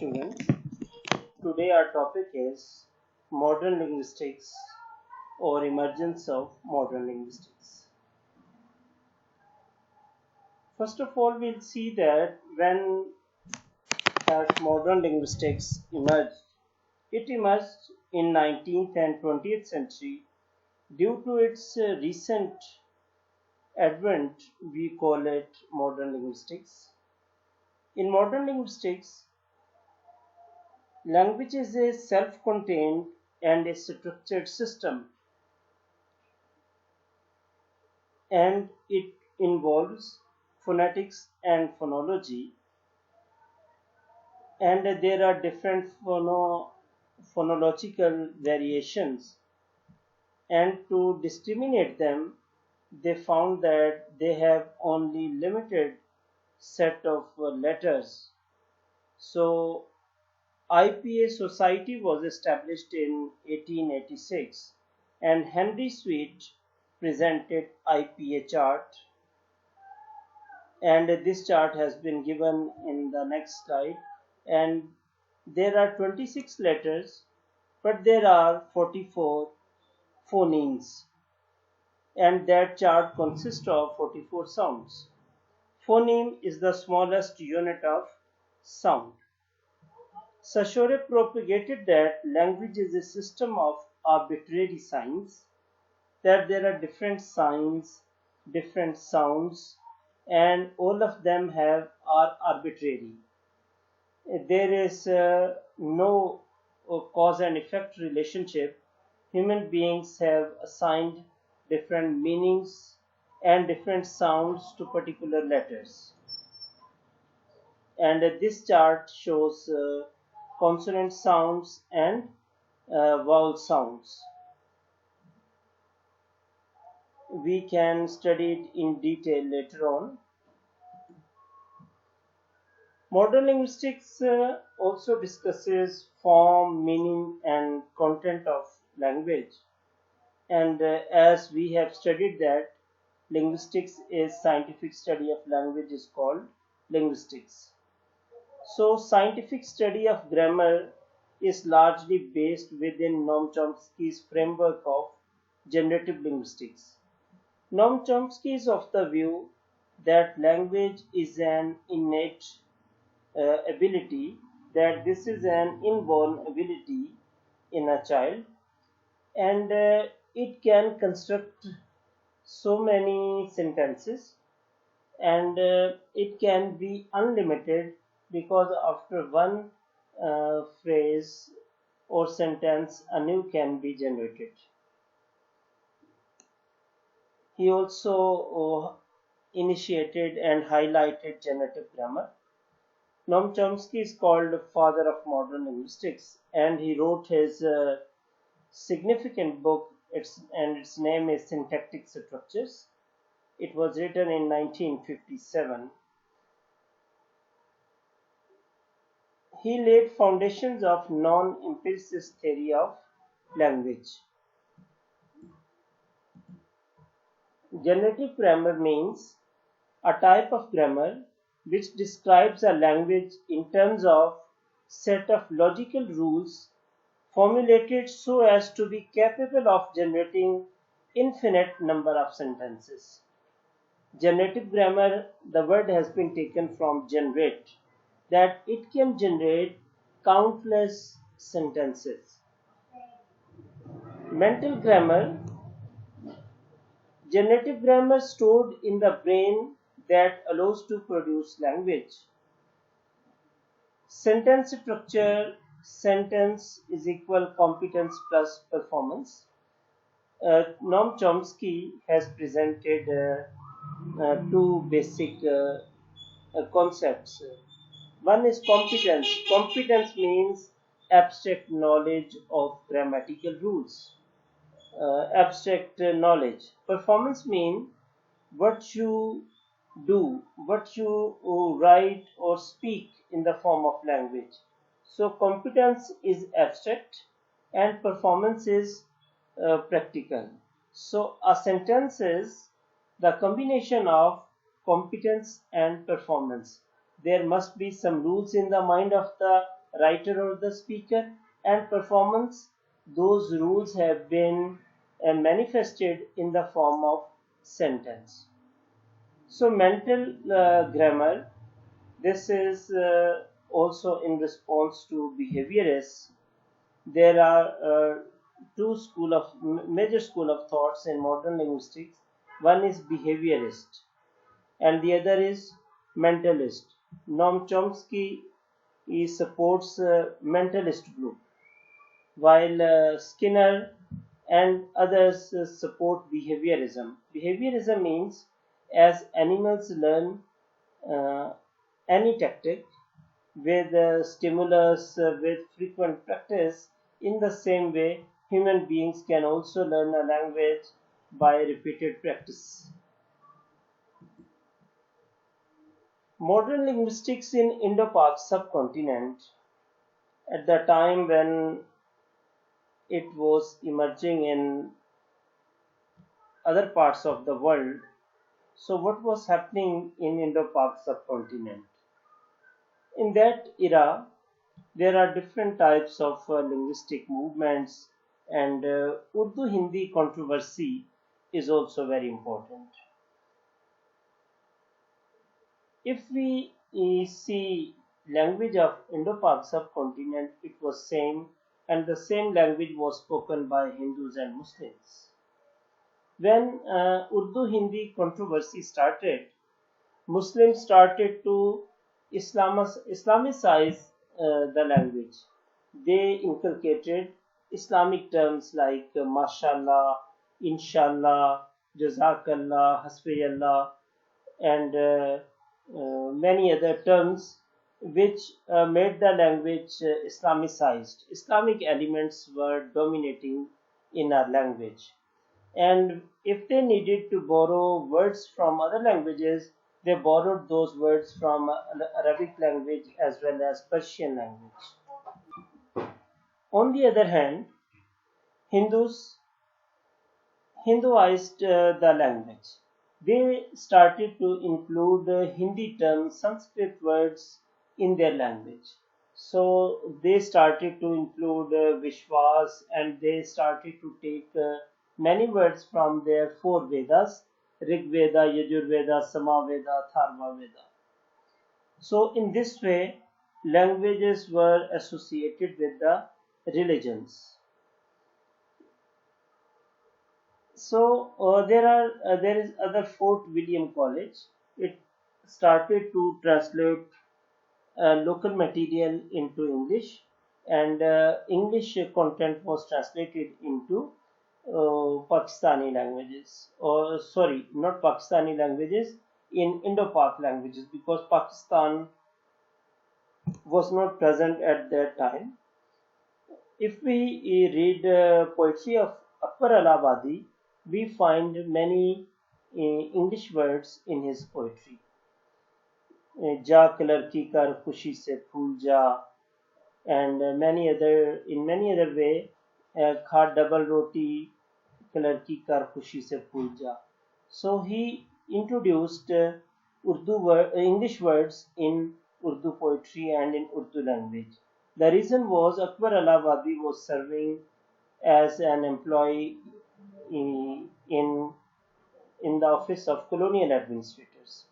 students. Today our topic is modern linguistics or emergence of modern linguistics. First of all, we'll see that when has modern linguistics emerged. It emerged in 19th and 20th century due to its recent advent. We call it modern linguistics. In modern linguistics, language is a self-contained and a structured system, and it involves phonetics and phonology, and there are different phonological variations, and to discriminate them they found that they have only limited set of letters. So IPA Society was established in 1886 and Henry Sweet presented IPA chart, and this chart has been given in the next slide, and there are 26 letters but there are 44 phonemes, and that chart consists of 44 sounds. Phoneme is the smallest unit of sound. Saussure propagated that language is a system of arbitrary signs, that there are different signs, different sounds, and all of them are arbitrary. There is no cause and effect relationship. Human beings have assigned different meanings and different sounds to particular letters. And this chart shows consonant sounds and vowel sounds. We can study it in detail later on. Modern linguistics also discusses form, meaning, and content of language. And as we have studied that linguistics is scientific study of language is called linguistics. So scientific study of grammar is largely based within Noam Chomsky's framework of generative linguistics. Noam Chomsky is of the view that language is an innate ability, that this is an inborn ability in a child, and it can construct so many sentences, and it can be unlimited, because after one phrase or sentence a new can be generated. He also initiated and highlighted generative grammar. Noam Chomsky is called the father of modern linguistics, and he wrote his significant book, and its name is Syntactic Structures. It was written in 1957. He laid foundations of non-empiricist theory of language. Generative grammar means a type of grammar which describes a language in terms of set of logical rules formulated so as to be capable of generating infinite number of sentences. Generative grammar, the word has been taken from generate, that it can generate countless sentences. Mental grammar, generative grammar stored in the brain that allows to produce language. Sentence structure, sentence is equal competence plus performance. Noam Chomsky has presented two basic concepts. One is competence. Competence means abstract knowledge of grammatical rules. Abstract knowledge. Performance means what you do, what you write or speak in the form of language. So competence is abstract and performance is practical. So a sentence is the combination of competence and performance. There must be some rules in the mind of the writer or the speaker, and performance. Those rules have been manifested in the form of sentence. So mental grammar, this is also in response to behaviorists. There are major school of thoughts in modern linguistics. One is behaviorist and the other is mentalist. Noam Chomsky, he supports mentalist group, while Skinner and others support behaviorism. Behaviorism means as animals learn uh, any tactic with stimulus, with frequent practice, in the same way human beings can also learn a language by repeated practice. Modern linguistics in Indo-Pak subcontinent, at the time when it was emerging in other parts of the world. So what was happening in Indo-Pak subcontinent? In that era, there are different types of linguistic movements, and Urdu-Hindi controversy is also very important. If we see language of Indo-Pak subcontinent, it was same, and the same language was spoken by Hindus and Muslims. When Urdu-Hindi controversy started, Muslims started to Islamicize the language. They inculcated Islamic terms like mashallah, inshallah, jazakallah, hasbiyallah, and many other terms which made the language Islamicized. Islamic elements were dominating in our language. And if they needed to borrow words from other languages, they borrowed those words from Arabic language as well as Persian language. On the other hand, Hindus Hinduized the language. They started to include Hindi terms, Sanskrit words in their language. So they started to include Vishwas, and they started to take many words from their four Vedas: Rig Veda, Yajur Veda, Sama Veda, Tharva Veda. So in this way, languages were associated with the religions. So there is other Fort William College. It started to translate local material into English, and English content was translated into Pakistani languages, or sorry, not Pakistani languages, in Indo-Pak languages, because Pakistan was not present at that time. If we read poetry of Akbar Allahabadi, we find many English words in his poetry. Ja kalarki kar khushi se phul ja, and many other way, kha double roti kalarki kar khushi se phul ja. So he introduced English words in Urdu poetry and in Urdu language. The reason was Akbar Allahabadi was serving as an employee in the office of colonial administrators.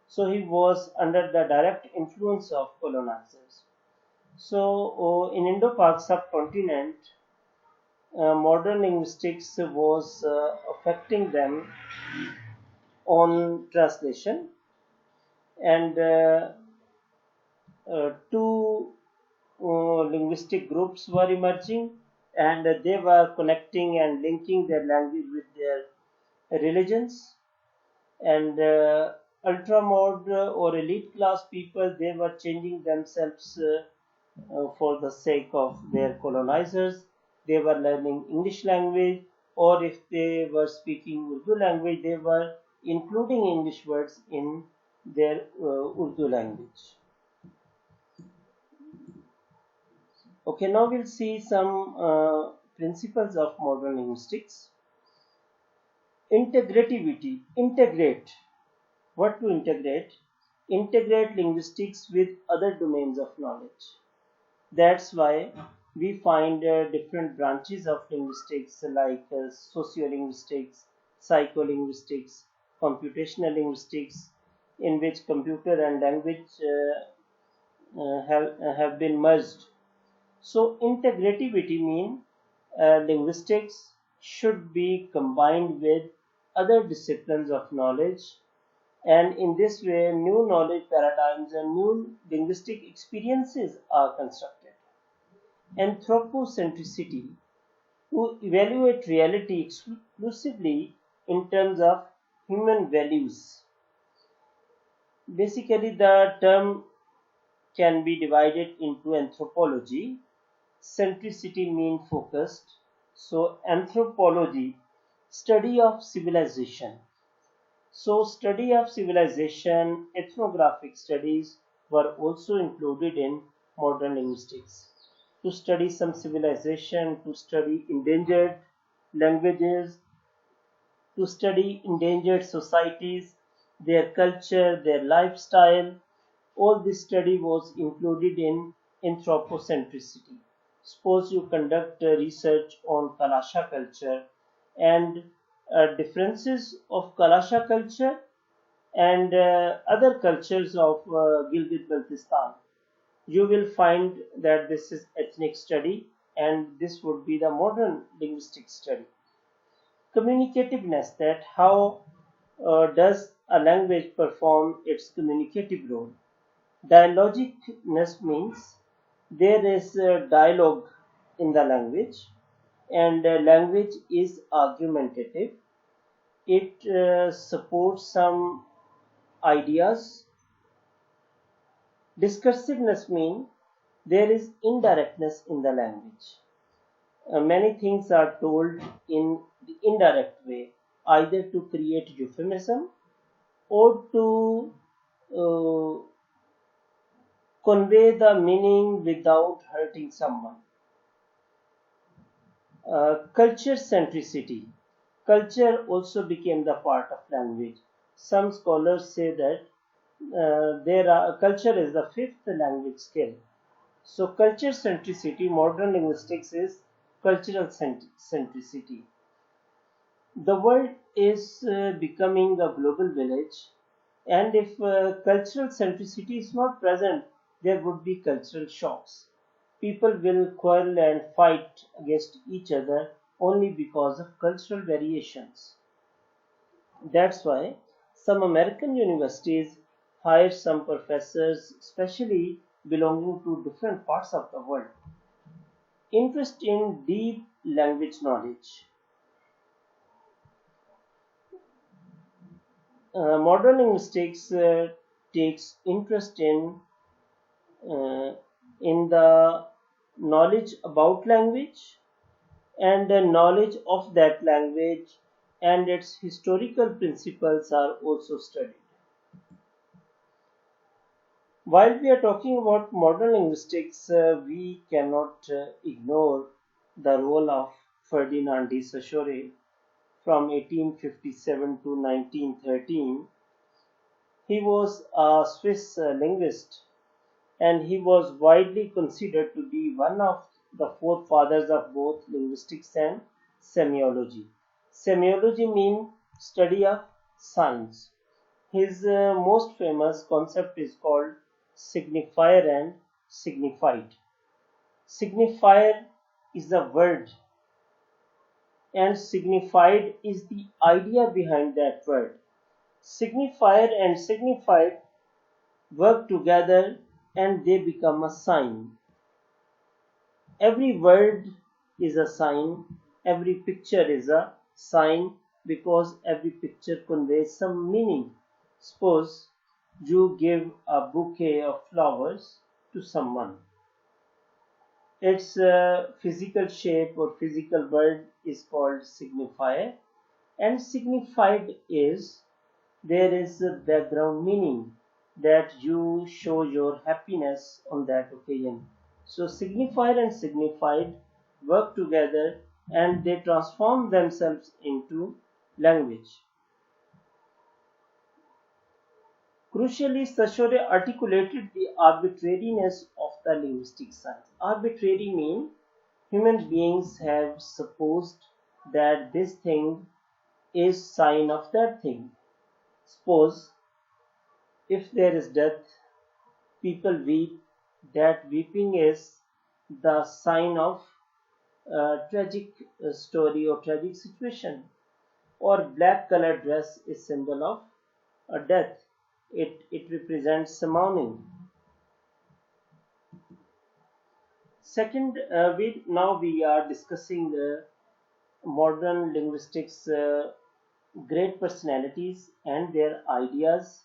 So he was under the direct influence of colonizers. So in Indo-Pak subcontinent, modern linguistics was affecting them on translation, and two linguistic groups were emerging, and they were connecting and linking their language with their religions. And ultramod or elite class people, they were changing themselves for the sake of their colonizers. They were learning English language, or if they were speaking Urdu language, they were including English words in their Urdu language. Okay, now we'll see some principles of modern linguistics. Integrativity. Integrate. What to integrate? Integrate linguistics with other domains of knowledge. That's why we find different branches of linguistics like sociolinguistics, psycholinguistics, computational linguistics, in which computer and language have been merged. So integrativity means linguistics should be combined with other disciplines of knowledge, and in this way new knowledge paradigms and new linguistic experiences are constructed. Anthropocentricity, to evaluate reality exclusively in terms of human values. Basically, the term can be divided into anthropology. Centricity means focused. So, anthropology, study of civilization. So, study of civilization, ethnographic studies were also included in modern linguistics. To study some civilization, to study endangered languages, to study endangered societies, their culture, their lifestyle. All this study was included in anthropocentricity. Suppose you conduct research on Kalasha culture and differences of Kalasha culture and other cultures of Gilgit-Baltistan. You will find that this is ethnic study and this would be the modern linguistic study. Communicativeness, that how does a language perform its communicative role. Dialogicness means there is a dialogue in the language, and language is argumentative. It supports some ideas. Discursiveness means there is indirectness in the language. Many things are told in the indirect way, either to create euphemism or to uh, convey the meaning without hurting someone. Culture centricity. Culture also became the part of language. Some scholars say that culture is the fifth language skill. So, culture centricity, modern linguistics is cultural centricity. The world is becoming a global village, and if cultural centricity is not present, there would be cultural shocks. People will quarrel and fight against each other only because of cultural variations. That's why some American universities hire some professors, especially belonging to different parts of the world. Interest in deep language knowledge. Modern linguistics takes interest uh, in the knowledge about language and the knowledge of that language, and its historical principles are also studied. While we are talking about modern linguistics, we cannot ignore the role of Ferdinand de Saussure from 1857 to 1913. He was a Swiss linguist, and he was widely considered to be one of the forefathers of both linguistics and semiology. Semiology means study of signs. His most famous concept is called signifier and signified. Signifier is the word, and signified is the idea behind that word. Signifier and signified work together and they become a sign. Every word is a sign, every picture is a sign, because every picture conveys some meaning. Suppose you give a bouquet of flowers to someone. Its physical shape or physical word is called signifier, and signified is there is a background meaning that you show your happiness on that occasion. So, signifier and signified work together and they transform themselves into language. Crucially, Saussure articulated the arbitrariness of the linguistic science. Arbitrary means human beings have supposed that this thing is sign of that thing. Suppose if there is death, people weep. That weeping is the sign of a tragic story or tragic situation. Or black colored dress is symbol of a death. It represents mourning. Second, we are discussing modern linguistics great personalities and their ideas,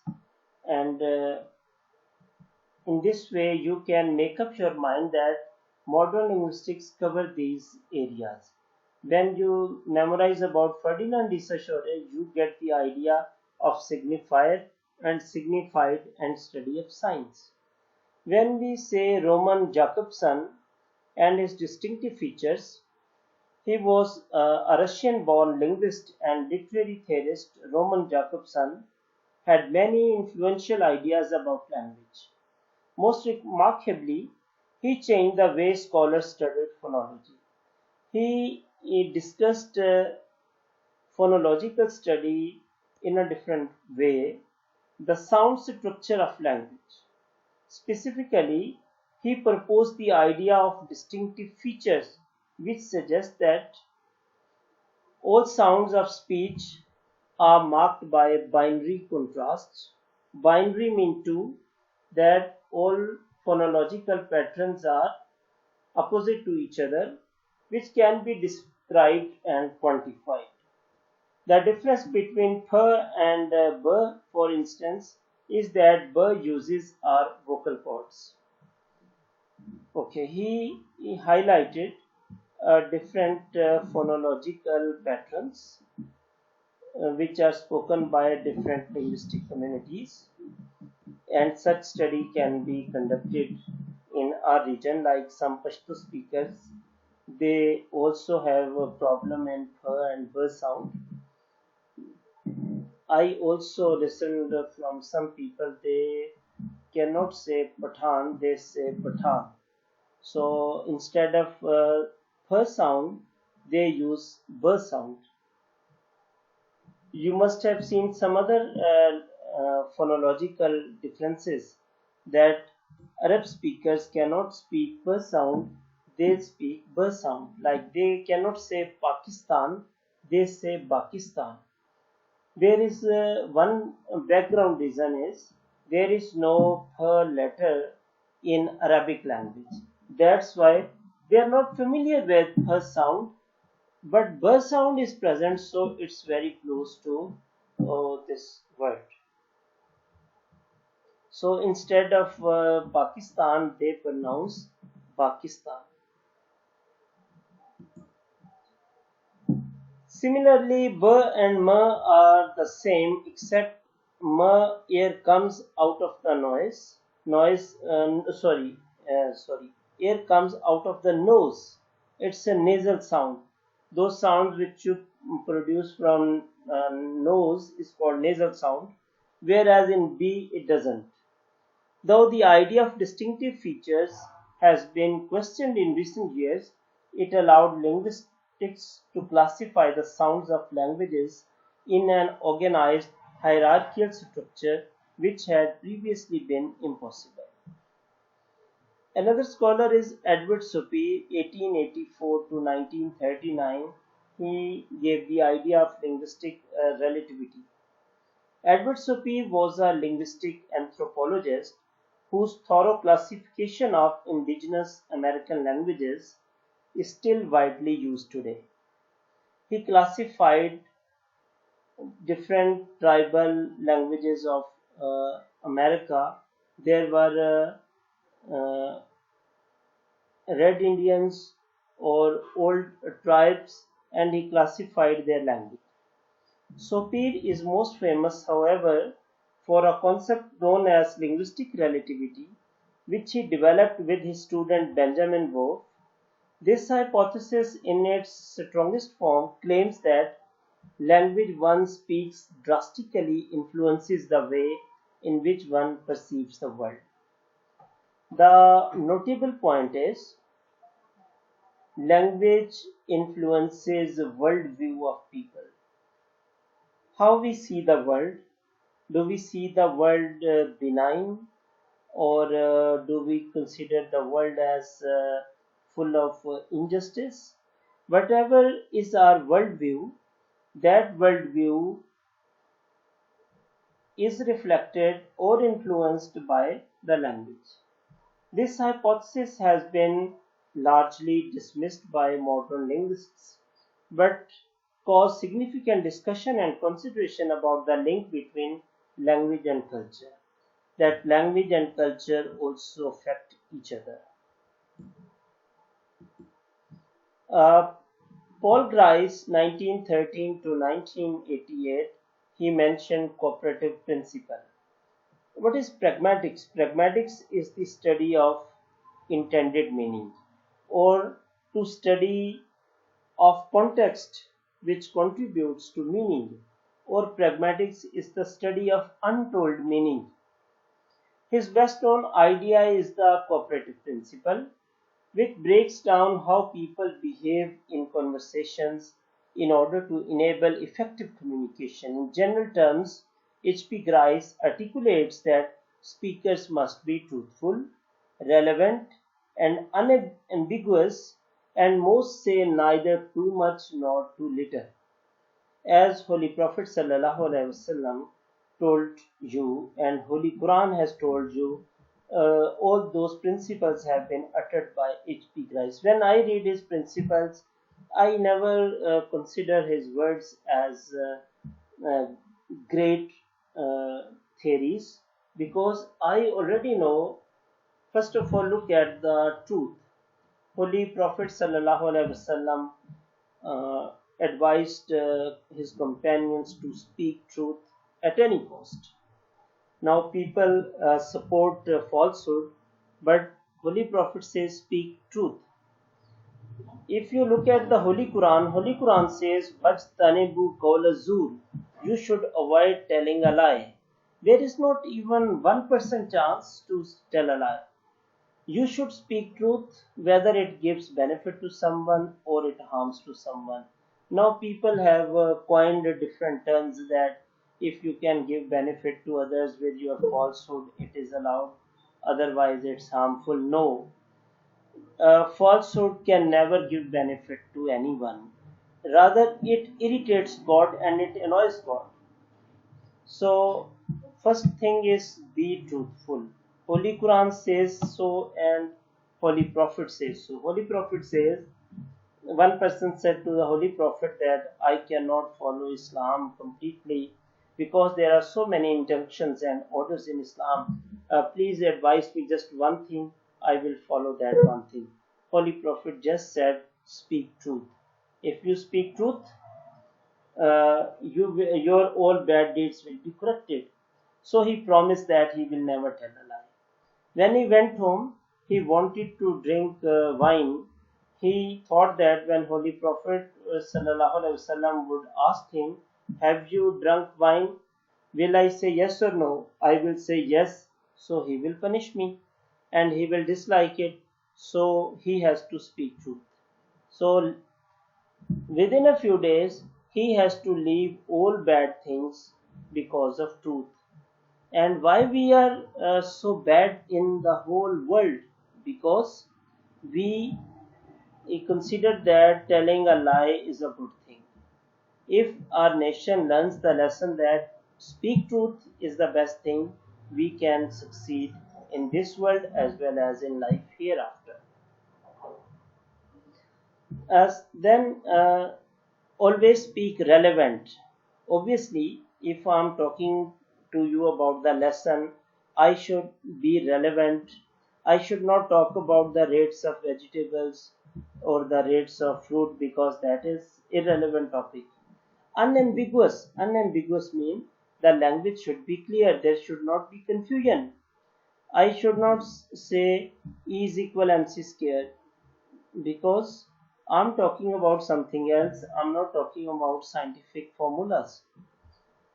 and in this way you can make up your mind that modern linguistics cover these areas. When you memorize about Ferdinand de Saussure, you get the idea of signifier and signified and study of signs. When we say Roman Jacobson and his distinctive features, he was a Russian-born linguist and literary theorist. Roman Jacobson had many influential ideas about language. Most remarkably, he changed the way scholars studied phonology. He discussed phonological study in a different way, the sound structure of language. Specifically, he proposed the idea of distinctive features, which suggests that all sounds of speech are marked by binary contrasts. Binary means two, that all phonological patterns are opposite to each other, which can be described and quantified. The difference between p and b, for instance, is that b uses our vocal cords. Okay, he highlighted different phonological patterns which are spoken by different linguistic communities, and such study can be conducted in our region. Like some Pashto speakers, they also have a problem in p and b sound. I also listened from some people, they cannot say Pathan, they say Pathan. So instead of p sound, they use b sound. You must have seen some other phonological differences, that Arab speakers cannot speak b sound, they speak b sound. Like they cannot say Pakistan, they say Pakistan. There is one background reason is there is no p letter in Arabic language. That's why they are not familiar with p sound, but b sound is present, so it's very close to this word. So instead of Pakistan, they pronounce Pakistan. Similarly, b and m are the same, except m, air comes out of the air comes out of the nose. It's a nasal sound. Those sounds which you produce from nose is called nasal sound, whereas in b it doesn't. Though the idea of distinctive features has been questioned in recent years, it allowed linguistics to classify the sounds of languages in an organized hierarchical structure which had previously been impossible. Another scholar is Edward Sapir, 1884 to 1939. He gave the idea of linguistic relativity. Edward Sapir was a linguistic anthropologist whose thorough classification of indigenous American languages is still widely used today. He classified different tribal languages of America. There were Red Indians or old tribes, and he classified their language. Sapir is most famous, however, for a concept known as linguistic relativity, which he developed with his student Benjamin Wolff. This hypothesis, in its strongest form, claims that language one speaks drastically influences the way in which one perceives the world. The notable point is language influences the worldview of people. How we see the world. Do we see the world benign, or do we consider the world as full of injustice? Whatever is our worldview, that worldview is reflected or influenced by the language. This hypothesis has been largely dismissed by modern linguists, but caused significant discussion and consideration about the link between language and culture, that language and culture also affect each other. Uh, Paul Grice, 1913 to 1988, he mentioned cooperative principle. What is pragmatics? Pragmatics is the study of intended meaning, or to study of context which contributes to meaning, or pragmatics is the study of untold meaning. His best known idea is the cooperative principle, which breaks down how people behave in conversations in order to enable effective communication. In general terms, H.P. Grice articulates that speakers must be truthful, relevant, and unambiguous, and most say neither too much nor too little. As Holy Prophet ﷺ told you, and Holy Quran has told you, all those principles have been uttered by H.P. Grice. When I read his principles, I never consider his words as great theories, because I already know. First of all, look at the truth. Holy Prophet ﷺ advised his companions to speak truth at any cost. Now people support falsehood, but Holy Prophet says speak truth. If you look at the Holy Quran says "Fajtanibu qawla zur," you should avoid telling a lie. There is not even 1% chance to tell a lie. You should speak truth whether it gives benefit to someone or it harms to someone. Now people have coined different terms that if you can give benefit to others with your falsehood, it is allowed, otherwise it's harmful. No, falsehood can never give benefit to anyone. Rather, it irritates God and it annoys God. So, first thing is be truthful. Holy Quran says so, and Holy Prophet says so. Holy Prophet says, one person said to the Holy Prophet that I cannot follow Islam completely because there are so many injunctions and orders in Islam. Please advise me just one thing, I will follow that one thing. Holy Prophet just said, speak truth. If you speak truth, your all bad deeds will be corrected. So he promised that he will never tell a lie. When he went home, he wanted to drink wine. He thought that when Holy Prophet ﷺ would ask him, have you drunk wine? Will I say yes or no? I will say yes, so he will punish me and he will dislike it. So he has to speak truth. So within a few days, he has to leave all bad things because of truth. And why we are so bad in the whole world? Because we consider that telling a lie is a good thing. If our nation learns the lesson that speak truth is the best thing, we can succeed in this world as well as in life hereafter. Then always speak relevant. Obviously, if I am talking to you about the lesson, I should be relevant. I should not talk about the rates of vegetables or the rates of fruit because that is irrelevant topic. Unambiguous. Unambiguous means the language should be clear. There should not be confusion. I should not say E is equal MC square because I'm talking about something else. I'm not talking about scientific formulas.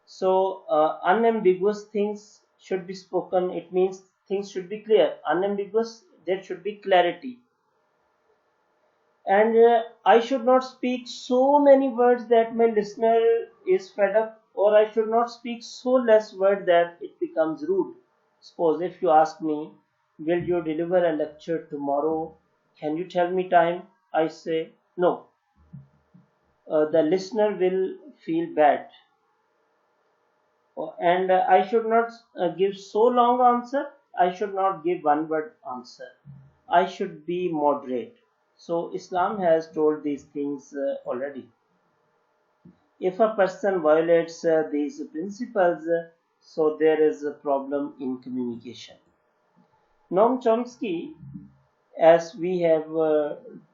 So unambiguous things should be spoken. It means things should be clear, unambiguous. There should be clarity. And I should not speak so many words that my listener is fed up, or I should not speak so less word that it becomes rude. Suppose if you ask me, will you deliver a lecture tomorrow? Can you tell me time? I say no. The listener will feel bad. And I should not give so long answer. I should not give one word answer. I should be moderate. So Islam has told these things already. If a person violates these principles, so there is a problem in communication. Noam Chomsky, as we have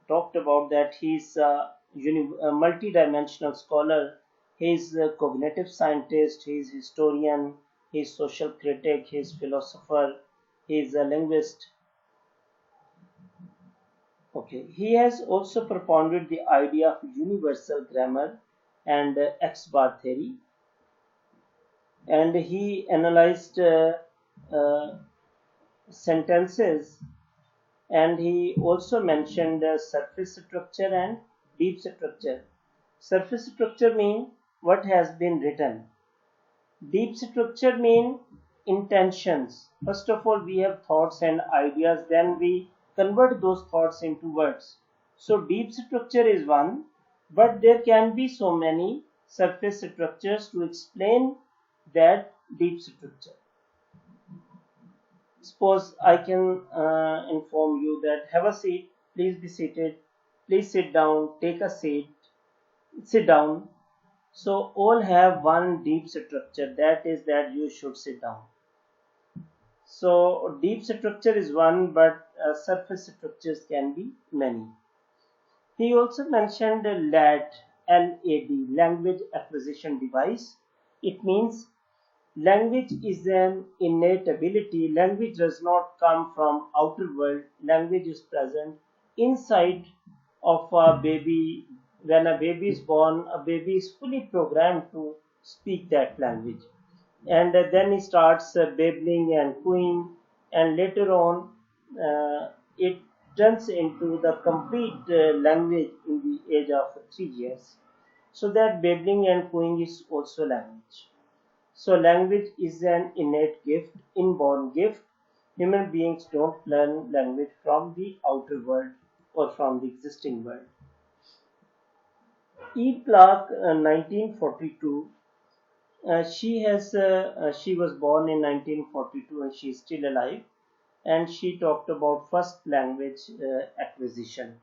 talked about, that he's a multi-dimensional scholar. He's a cognitive scientist, he's historian, he's social critic, he's philosopher, he's a linguist. Okay, he has also propounded the idea of universal grammar and X-bar theory, and he analyzed sentences, and he also mentioned surface structure and deep structure. Surface structure means what has been written. Deep structure means intentions. First of all, we have thoughts and ideas, then we convert those thoughts into words. So deep structure is one, but there can be so many surface structures to explain that deep structure. Suppose I can inform you that have a seat, please be seated, please sit down, take a seat, sit down. So all have one deep structure, that is that you should sit down. So deep structure is one, but surface structures can be many. He also mentioned LAD, L-A-D, language acquisition device. It means language is an innate ability. Language does not come from outer world. Language is present inside of a baby. When a baby is born, a baby is fully programmed to speak that language. And then he starts babbling and cooing, and later on it turns into the complete language in the age of 3 years. So that babbling and cooing is also language. So language is an innate gift, inborn gift. Human beings don't learn language from the outer world or from the existing world. Eve Clark, 1942. She was born in 1942 and she is still alive. And she talked about first language acquisition.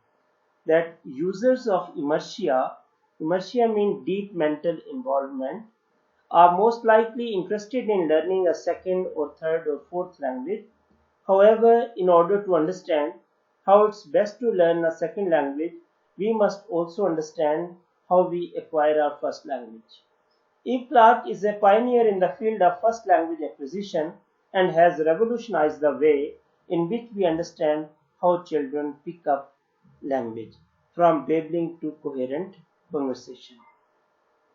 That users of inertia means deep mental involvement, are most likely interested in learning a second or third or fourth language. However, in order to understand how it's best to learn a second language, we must also understand how we acquire our first language. Eve Clark is a pioneer in the field of first language acquisition and has revolutionized the way in which we understand how children pick up language, from babbling to coherent conversation.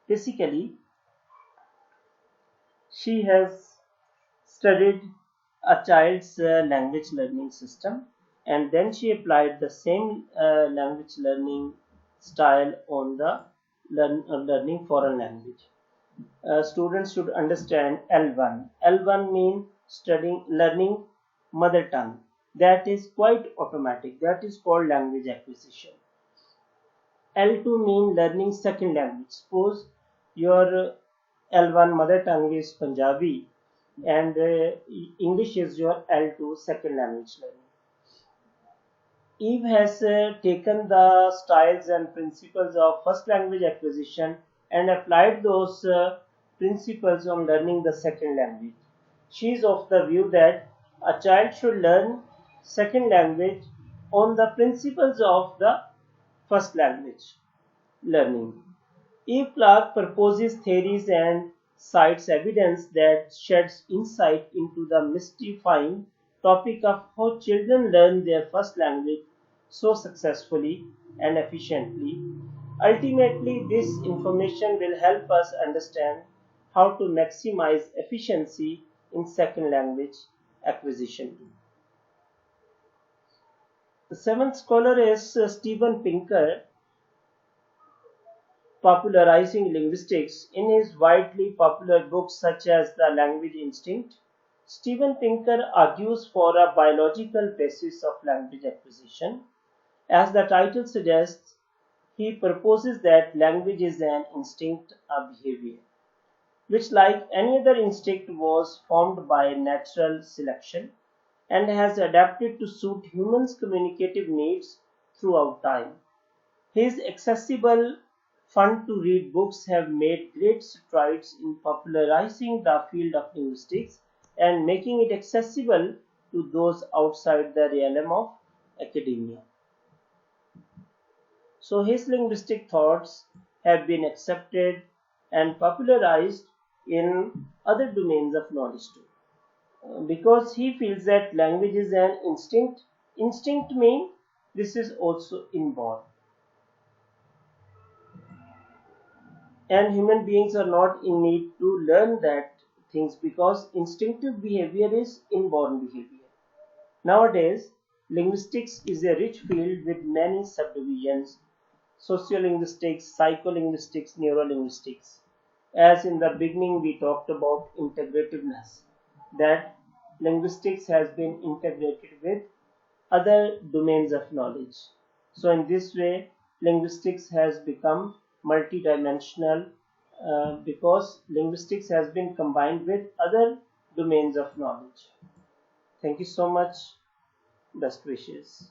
Basically, she has studied a child's language learning system, and then she applied the same language learning style on the learning foreign language. Students should understand L1. L1 means learning mother tongue. That is quite automatic. That is called language acquisition. L2 means learning second language. Suppose your L1 mother tongue is Punjabi and English is your L2 second language learning. Eve has taken the styles and principles of first language acquisition and applied those principles on learning the second language. She is of the view that a child should learn second language on the principles of the first language learning. Eve Clark proposes theories and cites evidence that sheds insight into the mystifying topic of how children learn their first language so successfully and efficiently. Ultimately, this information will help us understand how to maximize efficiency in second language acquisition. The seventh scholar is Steven Pinker, popularizing linguistics. In his widely popular books such as The Language Instinct, Steven Pinker argues for a biological basis of language acquisition. As the title suggests, he proposes that language is an instinct, a behavior, which, like any other instinct, was formed by natural selection and has adapted to suit humans' communicative needs throughout time. His accessible, fun to read books have made great strides in popularizing the field of linguistics and making it accessible to those outside the realm of academia. So his linguistic thoughts have been accepted and popularized in other domains of knowledge too. Because he feels that language is an instinct. Instinct means this is also inborn. And human beings are not in need to learn that things because instinctive behavior is inborn behavior. Nowadays, linguistics is a rich field with many subdivisions: sociolinguistics, psycholinguistics, neurolinguistics. As in the beginning we talked about integrativeness, that linguistics has been integrated with other domains of knowledge. So in this way, linguistics has become multidimensional because linguistics has been combined with other domains of knowledge. Thank you so much. Best wishes.